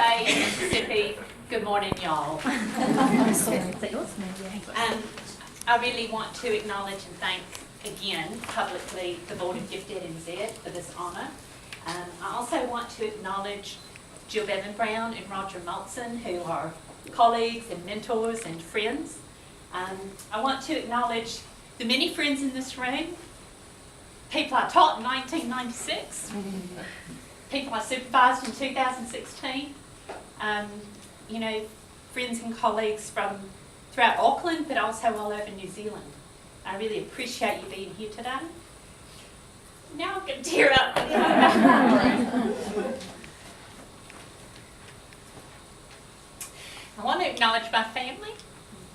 say in Mississippi, good morning, y'all. I really want to acknowledge and thank again publicly the Board of giftEDnz for this honour. I also want to acknowledge Jill Bevan-Brown and Roger Maltson, who are colleagues and mentors and friends. I want to acknowledge the many friends in this room, people I taught in 1996, people I supervised in 2016, you know, friends and colleagues from throughout Auckland, but also all over New Zealand. I really appreciate you being here today. Now I'm going to tear up. I want to acknowledge my family,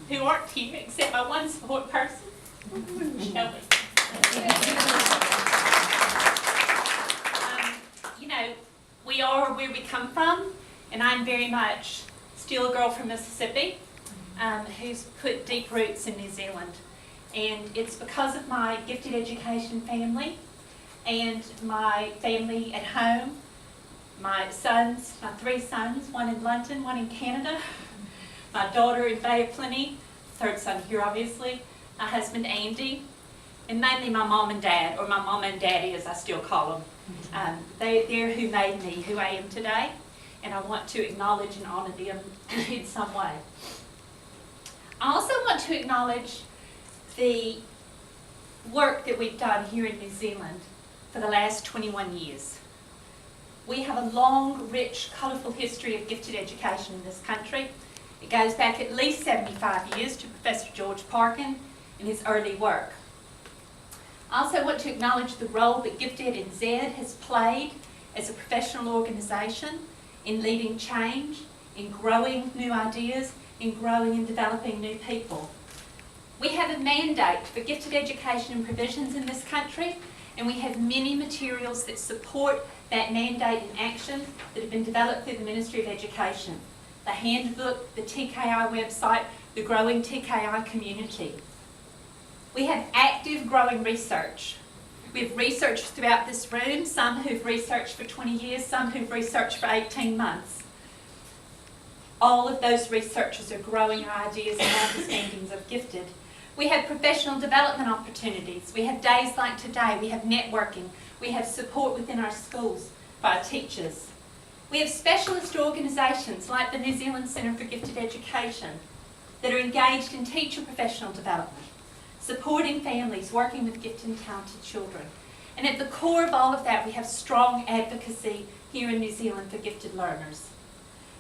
who aren't here except my one support person, Shelby. You know, we are where we come from, and I'm very much still a girl from Mississippi who's put deep roots in New Zealand. And it's because of my gifted education family and my family at home, my sons, my 3 sons, one in London, one in Canada, my daughter in Bay of Plenty, third son here obviously, my husband Andy, and mainly my mom and dad, or my mom and daddy as I still call them. They're who made me who I am today, and I want to acknowledge and honour them in some way. I also want to acknowledge the work that we've done here in New Zealand for the last 21 years. We have a long, rich, colourful history of gifted education in this country. It goes back at least 75 years to Professor George Parkin and his early work. I also want to acknowledge the role that giftEDnz has played as a professional organisation in leading change, in growing new ideas, in growing and developing new people. We have a mandate for gifted education and provisions in this country, and we have many materials that support that mandate and action that have been developed through the Ministry of Education. The handbook, the TKI website, the growing TKI community. We have active growing research. We have research throughout this room, some who've researched for 20 years, some who've researched for 18 months. All of those researchers are growing our ideas and understandings of gifted. We have professional development opportunities. We have days like today. We have networking. We have support within our schools by our teachers. We have specialist organisations like the New Zealand Centre for Gifted Education that are engaged in teacher professional development, supporting families, working with gifted and talented children. And at the core of all of that, we have strong advocacy here in New Zealand for gifted learners.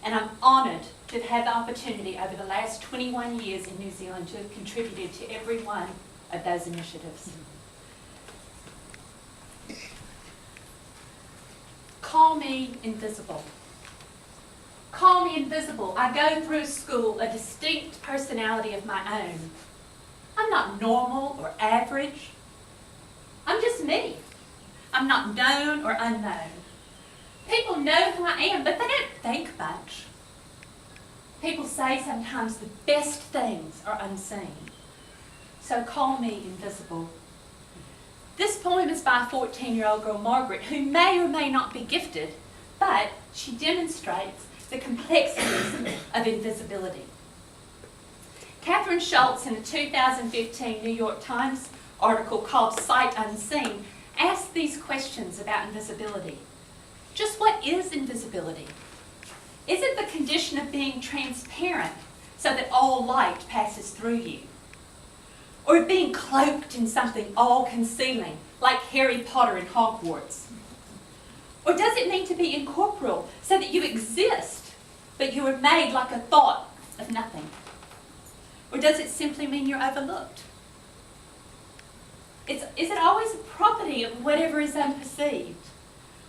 And I'm honoured to have had the opportunity over the last 21 years in New Zealand to have contributed to every one of those initiatives. Call me invisible. Call me invisible. I go through school a distinct personality of my own. I'm not normal or average. I'm just me. I'm not known or unknown. People know who I am, but they don't think much. People say sometimes the best things are unseen. So call me invisible. This poem is by a 14-year-old girl, Margaret, who may or may not be gifted, but she demonstrates the complexities of invisibility. Catherine Schultz, in a 2015 New York Times article called Sight Unseen, asked these questions about invisibility. Just what is invisibility? Is it the condition of being transparent so that all light passes through you? Or being cloaked in something all-concealing, like Harry Potter in Hogwarts? Or does it mean to be incorporeal, so that you exist, but you are made like a thought of nothing? Or does it simply mean you're overlooked? Is it always a property of whatever is unperceived?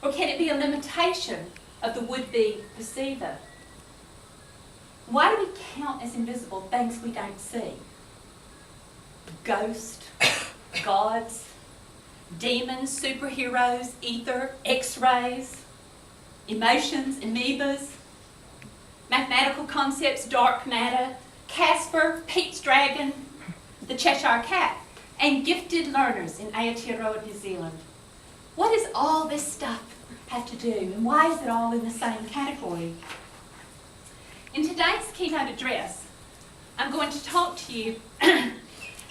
Or can it be a limitation of the would-be perceiver? Why do we count as invisible things we don't see? Ghosts, gods, demons, superheroes, ether, x-rays, emotions, amoebas, mathematical concepts, dark matter, Casper, Pete's dragon, the Cheshire cat, and gifted learners in Aotearoa, New Zealand. What does all this stuff have to do, and why is it all in the same category? keynote address, I'm going to talk to you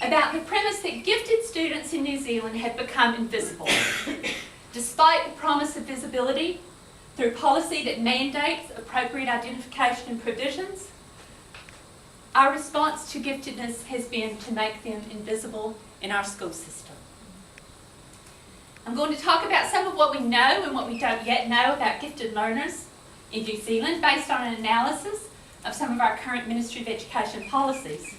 about the premise that gifted students in New Zealand have become invisible. Despite the promise of visibility through policy that mandates appropriate identification and provisions, our response to giftedness has been to make them invisible in our school system. I'm going to talk about some of what we know and what we don't yet know about gifted learners in New Zealand based on an analysis of some of our current Ministry of Education policies.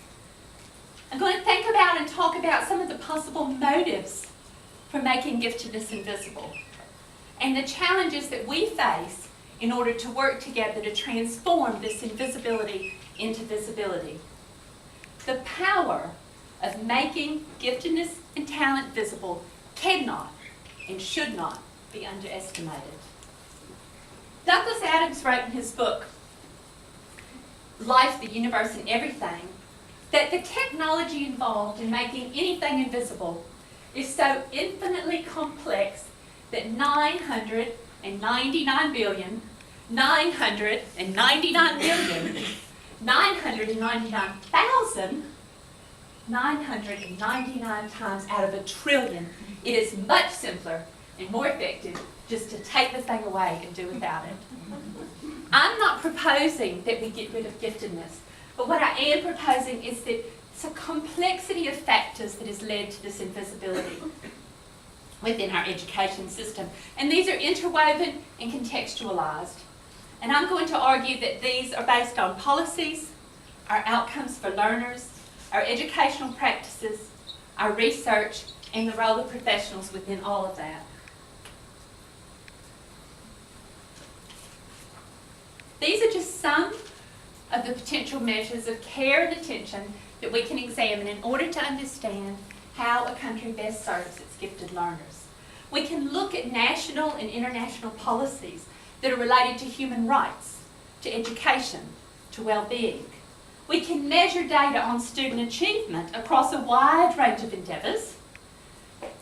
I'm going to think about and talk about some of the possible motives for making giftedness invisible and the challenges that we face in order to work together to transform this invisibility into visibility. The power of making giftedness and talent visible cannot and should not be underestimated. Douglas Adams wrote in his book, Life, the Universe and Everything, that the technology involved in making anything invisible is so infinitely complex that 999 times out of a trillion, it is much simpler and more effective just to take the thing away and do without it. I'm not proposing that we get rid of giftedness, but what I am proposing is that it's a complexity of factors that has led to this invisibility within our education system. And these are interwoven and contextualized. And I'm going to argue that these are based on policies, our outcomes for learners, our educational practices, our research, and the role of professionals within all of that. These are just some of the potential measures of care and attention that we can examine in order to understand how a country best serves its gifted learners. We can look at national and international policies that are related to human rights, to education, to well-being. We can measure data on student achievement across a wide range of endeavours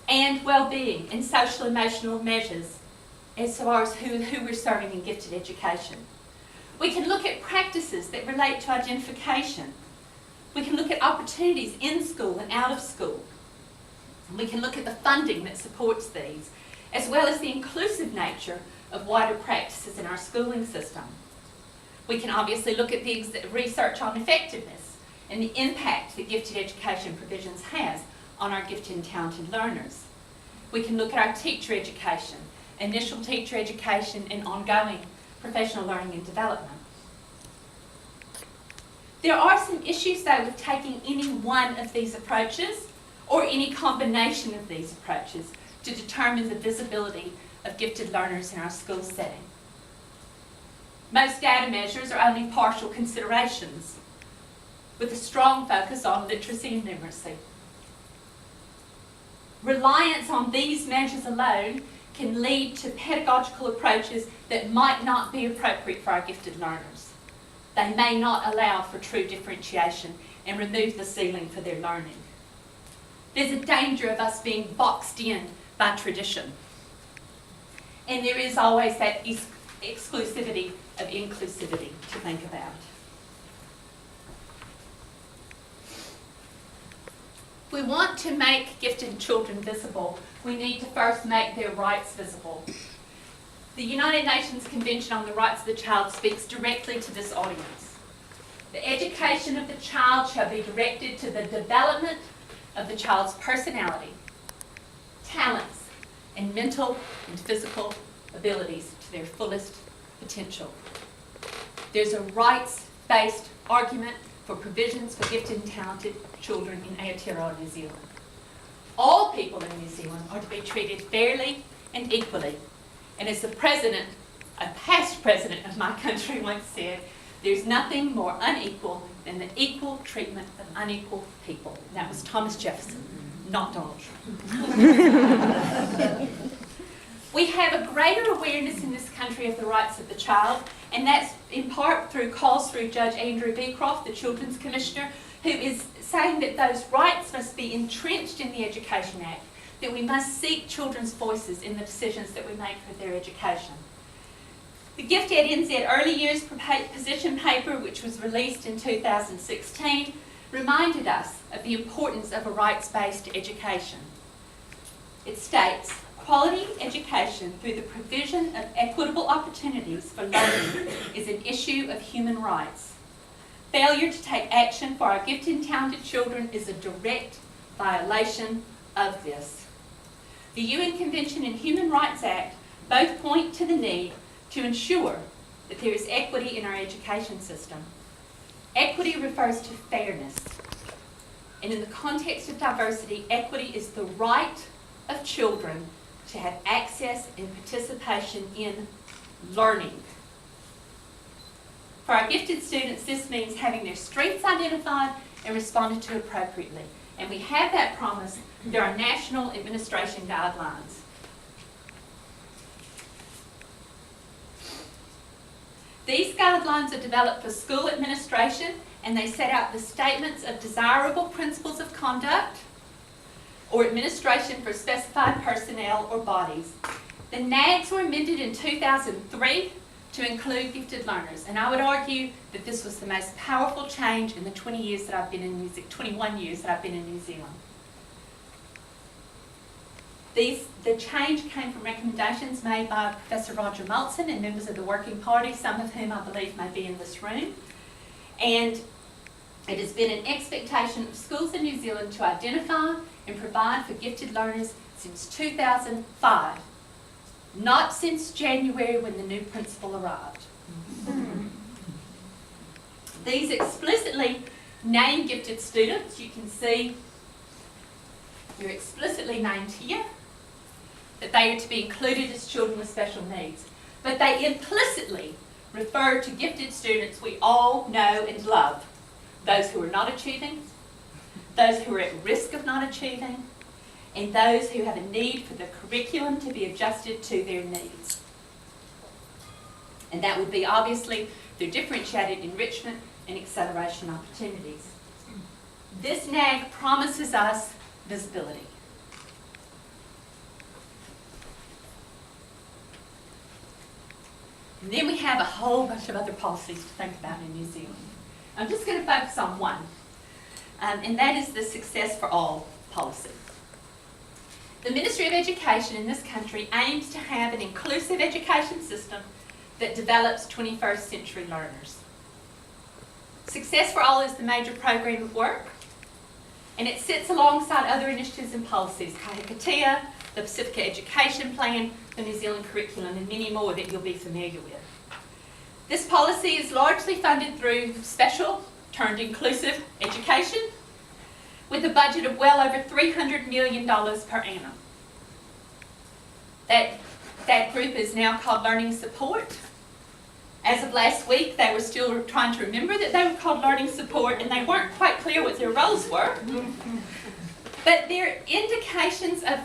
and well-being and social-emotional measures as far as who we're serving in gifted education. We can look at practices that relate to identification. We can look at opportunities in school and out of school. We can look at the funding that supports these, as well as the inclusive nature of wider practices in our schooling system. We can obviously look at the research on effectiveness and the impact that gifted education provisions has on our gifted and talented learners. We can look at our teacher education, initial teacher education, and ongoing professional learning and development. There are some issues though with taking any one of these approaches or any combination of these approaches to determine the visibility of gifted learners in our school setting. Most data measures are only partial considerations, with a strong focus on literacy and numeracy. Reliance on these measures alone can lead to pedagogical approaches that might not be appropriate for our gifted learners. They may not allow for true differentiation and remove the ceiling for their learning. There's a danger of us being boxed in by tradition. And there is always that exclusivity of inclusivity to think about. If we want to make gifted children visible, we need to first make their rights visible. The United Nations Convention on the Rights of the Child speaks directly to this audience. The education of the child shall be directed to the development of the child's personality, talents, and mental and physical abilities to their fullest potential. There's a rights-based argument for provisions for gifted and talented children in Aotearoa, New Zealand. All people in New Zealand are to be treated fairly and equally. And as the president, a past president of my country once said, there's nothing more unequal than the equal treatment of unequal people. And that was Thomas Jefferson, not Donald Trump. We have a greater awareness in this country of the rights of the child, and that's in part through calls through Judge Andrew Beecroft, the Children's Commissioner, who is saying that those rights must be entrenched in the Education Act, that we must seek children's voices in the decisions that we make for their education. The giftEDnz Early Years Position Paper, which was released in 2016, reminded us of the importance of a rights-based education. It states, quality education through the provision of equitable opportunities for learning is an issue of human rights. Failure to take action for our gifted and talented children is a direct violation of this. The UN Convention and Human Rights Act both point to the need to ensure that there is equity in our education system. Equity refers to fairness. And in the context of diversity, equity is the right of children to have access and participation in learning. For our gifted students, this means having their strengths identified and responded to appropriately. And we have that promise through our national administration guidelines. These guidelines are developed for school administration, and they set out the statements of desirable principles of conduct or administration for specified personnel or bodies. The NAGs were amended in 2003 to include gifted learners, and I would argue that this was the most powerful change in the 21 years that I've been in New Zealand. The change came from recommendations made by Professor Roger Maltzin and members of the Working Party, some of whom I believe may be in this room. And it has been an expectation of schools in New Zealand to identify and provide for gifted learners since 2005, not since January when the new principal arrived. These explicitly name gifted students. You can see you're explicitly named here, that they are to be included as children with special needs. But they implicitly refer to gifted students we all know and love. Those who are not achieving, those who are at risk of not achieving, and those who have a need for the curriculum to be adjusted to their needs. And that would be obviously through differentiated enrichment and acceleration opportunities. This NAG promises us visibility. And then we have a whole bunch of other policies to think about in New Zealand. I'm just going to focus on one, and that is the Success for All policy. The Ministry of Education in this country aims to have an inclusive education system that develops 21st century learners. Success for All is the major program of work, and it sits alongside other initiatives and policies, Kahikatea, the Pacifica Education Plan, the New Zealand Curriculum, and many more that you'll be familiar with. This policy is largely funded through special turned inclusive education with a budget of well over $300 million per annum. That group is now called Learning Support. As of last week, they were still trying to remember that they were called Learning Support, and they weren't quite clear what their roles were. But there are indications of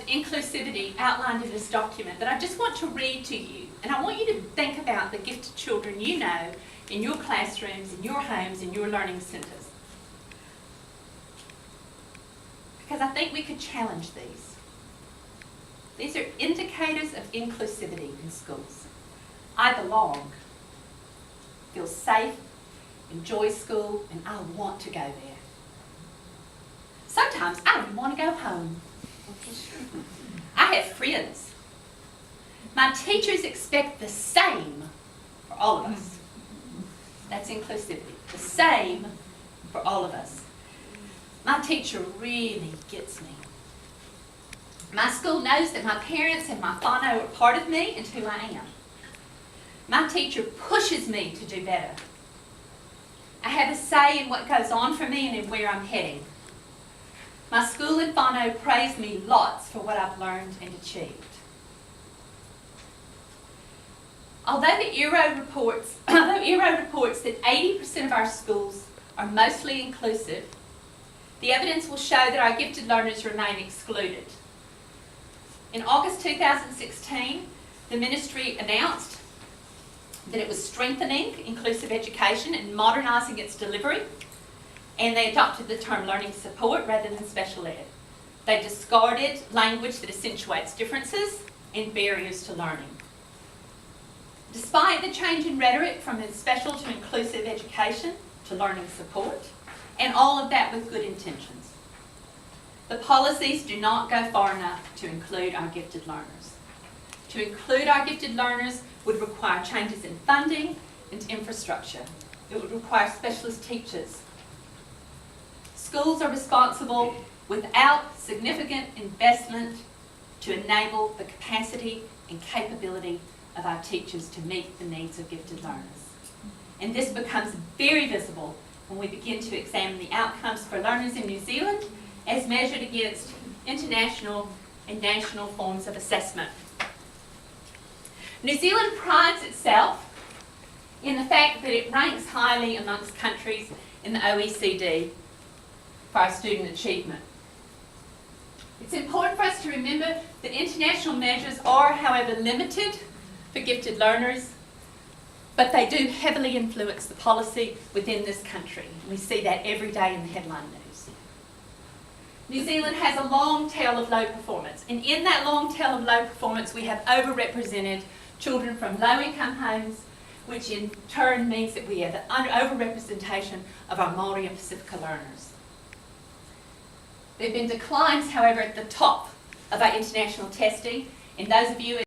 inclusivity outlined in this document that I just want to read to you. And I want you to think about the gifted children you know in your classrooms, in your homes, in your learning centres. Because I think we could challenge these. These are indicators of inclusivity in schools. I belong, feel safe, enjoy school, and I want to go there. Sometimes I don't even want to go home. I have friends. My teachers expect the same for all of us. That's inclusivity. The same for all of us. My teacher really gets me. My school knows that my parents and my whānau are part of me and who I am. My teacher pushes me to do better. I have a say in what goes on for me and in where I'm heading. My school and whānau praise me lots for what I've learned and achieved. Although ERO reports that 80% of our schools are mostly inclusive, the evidence will show that our gifted learners remain excluded. In August 2016, the ministry announced that it was strengthening inclusive education and modernising its delivery, and they adopted the term learning support rather than special ed. They discarded language that accentuates differences and barriers to learning. Despite the change in rhetoric from special to inclusive education to learning support, and all of that with good intentions, the policies do not go far enough to include our gifted learners. To include our gifted learners would require changes in funding and infrastructure. It would require specialist teachers. Schools are responsible without significant investment to enable the capacity and capability of our teachers to meet the needs of gifted learners. And this becomes very visible when we begin to examine the outcomes for learners in New Zealand as measured against international and national forms of assessment. New Zealand prides itself in the fact that it ranks highly amongst countries in the OECD for our student achievement. It's important for us to remember that international measures are, however, limited for gifted learners, but they do heavily influence the policy within this country. We see that every day in the headline news. New Zealand has a long tail of low performance, and in that long tail of low performance we have overrepresented children from low-income homes, which in turn means that we have an overrepresentation of our Māori and Pacifica learners. There have been declines, however, at the top of our international testing, and those of you